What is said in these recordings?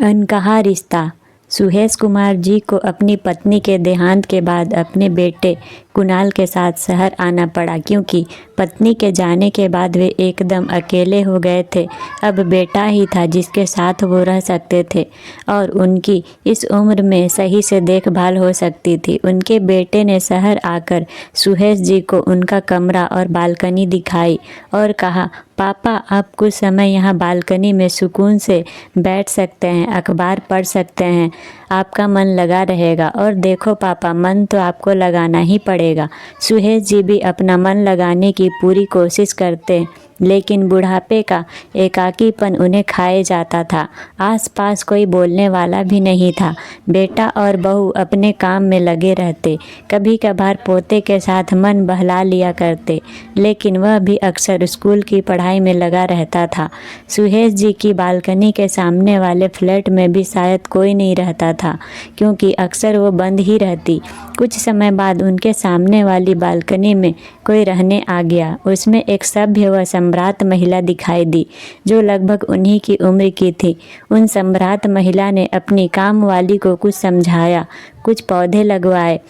अनकहा रिश्ता। सुहेश कुमार जी को अपनी पत्नी के देहांत के बाद अपने बेटे कुणाल के साथ शहर आना पड़ा, क्योंकि पत्नी के जाने के बाद वे एकदम अकेले हो गए थे। अब बेटा ही था जिसके साथ वो रह सकते थे और उनकी इस उम्र में सही से देखभाल हो सकती थी। उनके बेटे ने शहर आकर सुहेश जी को उनका कमरा और बालकनी दिखाई और कहा, पापा आप कुछ समय यहाँ बालकनी में सुकून से बैठ सकते हैं, अखबार पढ़ सकते हैं, आपका मन लगा रहेगा। और देखो पापा, मन तो आपको लगाना ही पड़ेगा। सुहेश जी भी अपना मन लगाने की पूरी कोशिश करते, लेकिन बुढ़ापे का एकाकीपन उन्हें खाए जाता था। आसपास कोई बोलने वाला भी नहीं था। बेटा और बहू अपने काम में लगे रहते। कभी कभार पोते के साथ मन बहला लिया करते, लेकिन वह भी अक्सर स्कूल की पढ़ाई में लगा रहता था। सुहेश जी की बालकनी के सामने वाले फ्लैट में भी शायद कोई नहीं रहता था, क्योंकि अक्सर वो बंद ही रहती। कुछ समय बाद उनके सामने वाली बालकनी में कोई रहने आ गया। उसमें एक सभ्य व सम्राट महिला दिखाई दी, जो लगभग उन्हीं की उम्र की थी। उन सम्राट महिला ने अपनी काम वाली को कुछ समझाया, कुछ पौधे लगवाए,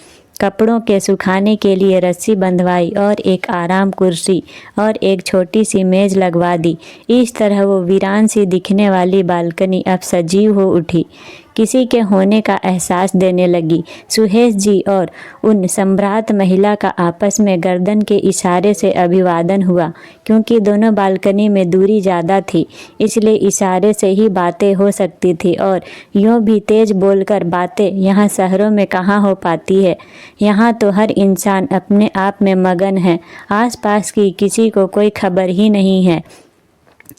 कपड़ों के सुखाने के लिए रस्सी बंधवाई और एक आराम कुर्सी और एक छोटी सी मेज लगवा दी। इस तरह वो वीरान सी दिखने वाली बालकनी अब सजीव हो उठी, किसी के होने का एहसास देने लगी। सुहेश जी और उन सम्राट महिला का आपस में गर्दन के इशारे से अभिवादन हुआ। क्योंकि दोनों बालकनी में दूरी ज़्यादा थी, इसलिए इशारे से ही बातें हो सकती थी। और यूँ भी तेज बोलकर बातें यहाँ शहरों में कहाँ हो पाती है। यहाँ तो हर इंसान अपने आप में मगन है, आसपास की किसी को कोई खबर ही नहीं है।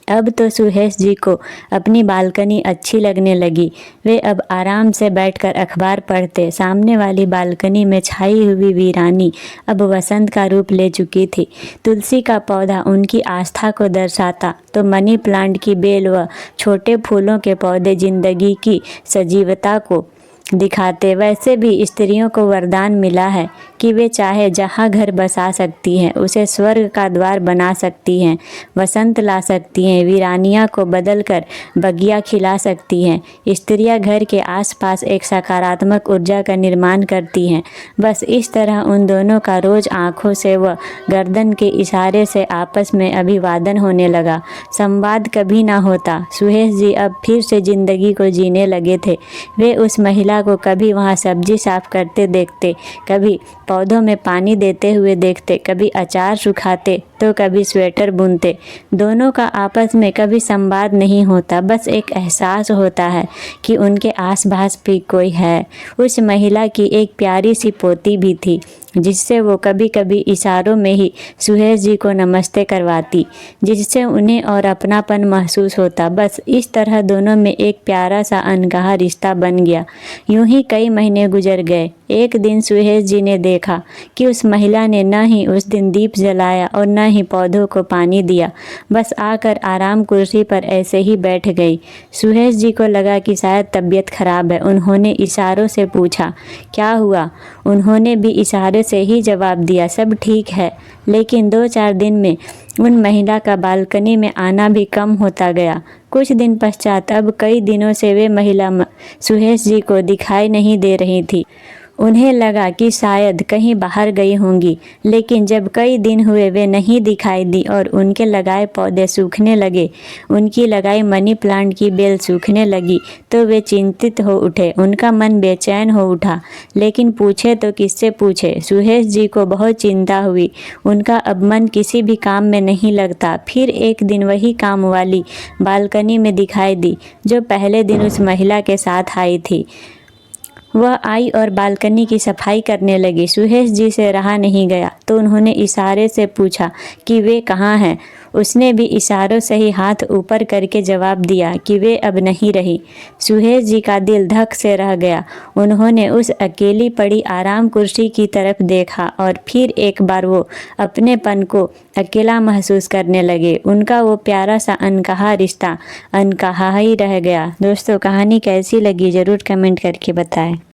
अब तो सुहेश जी को अपनी बालकनी अच्छी लगने लगी। वे अब आराम से बैठकर अखबार पढ़ते। सामने वाली बालकनी में छाई हुई वीरानी अब वसंत का रूप ले चुकी थी। तुलसी का पौधा उनकी आस्था को दर्शाता, तो मनी प्लांट की बेल व छोटे फूलों के पौधे जिंदगी की सजीवता को दिखाते। वैसे भी स्त्रियों को वरदान मिला है कि वे चाहे जहाँ घर बसा सकती हैं, उसे स्वर्ग का द्वार बना सकती हैं, वसंत ला सकती हैं, वीरानिया को बदलकर बगिया खिला सकती हैं। स्त्रियाँ घर के आसपास एक सकारात्मक ऊर्जा का निर्माण करती हैं। बस इस तरह उन दोनों का रोज आँखों से व गर्दन के इशारे से आपस में अभिवादन होने लगा। संवाद कभी ना होता। सुहेश जी अब फिर से जिंदगी को जीने लगे थे। वे उस महिला को कभी वहाँ सब्जी साफ करते देखते, कभी पौधों में पानी देते हुए देखते, कभी अचार सुखाते तो कभी स्वेटर बुनते। दोनों का आपस में कभी संवाद नहीं होता, बस एक एहसास होता है कि उनके आसपास भी कोई है। उस महिला की एक प्यारी सी पोती भी थी, जिससे वो कभी कभी इशारों में ही सुहेश जी को नमस्ते करवाती, जिससे उन्हें और अपनापन महसूस होता। बस इस तरह दोनों में एक प्यारा सा अनकहा रिश्ता बन गया। यूं ही कई महीने गुजर गए। एक दिन सुहेश जी ने देखा कि उस महिला ने न ही उस दिन दीप जलाया और न ही पौधों को पानी दिया, बस आकर आराम कुर्सी पर ऐसे ही बैठ गई। सुहेश जी को लगा कि शायद तबीयत खराब है। उन्होंने इशारों से पूछा, क्या हुआ? उन्होंने भी इशारे से ही जवाब दिया, सब ठीक है। लेकिन 2-4 दिन में उन महिला का बालकनी में आना भी कम होता गया। कुछ दिन पश्चात अब कई दिनों से वे महिला सुहेश जी को दिखाई नहीं दे रही थी। उन्हें लगा कि शायद कहीं बाहर गई होंगी, लेकिन जब कई दिन हुए वे नहीं दिखाई दी और उनके लगाए पौधे सूखने लगे, उनकी लगाई मनी प्लांट की बेल सूखने लगी, तो वे चिंतित हो उठे। उनका मन बेचैन हो उठा, लेकिन पूछे तो किससे पूछे। सुहेश जी को बहुत चिंता हुई। उनका अब मन किसी भी काम में नहीं लगता। फिर एक दिन वही काम वाली बालकनी में दिखाई दी, जो पहले दिन उस महिला के साथ आई थी। वह आई और बालकनी की सफाई करने लगी। सुहेश जी से रहा नहीं गया, तो उन्होंने इशारे से पूछा कि वे कहाँ हैं। उसने भी इशारों से ही हाथ ऊपर करके जवाब दिया कि वे अब नहीं रही। सुहेश जी का दिल धक से रह गया। उन्होंने उस अकेली पड़ी आराम कुर्सी की तरफ देखा और फिर एक बार वो अपनेपन को अकेला महसूस करने लगे। उनका वो प्यारा सा अनकहा रिश्ता अनकहा ही रह गया। दोस्तों, कहानी कैसी लगी ज़रूर कमेंट करके बताएं।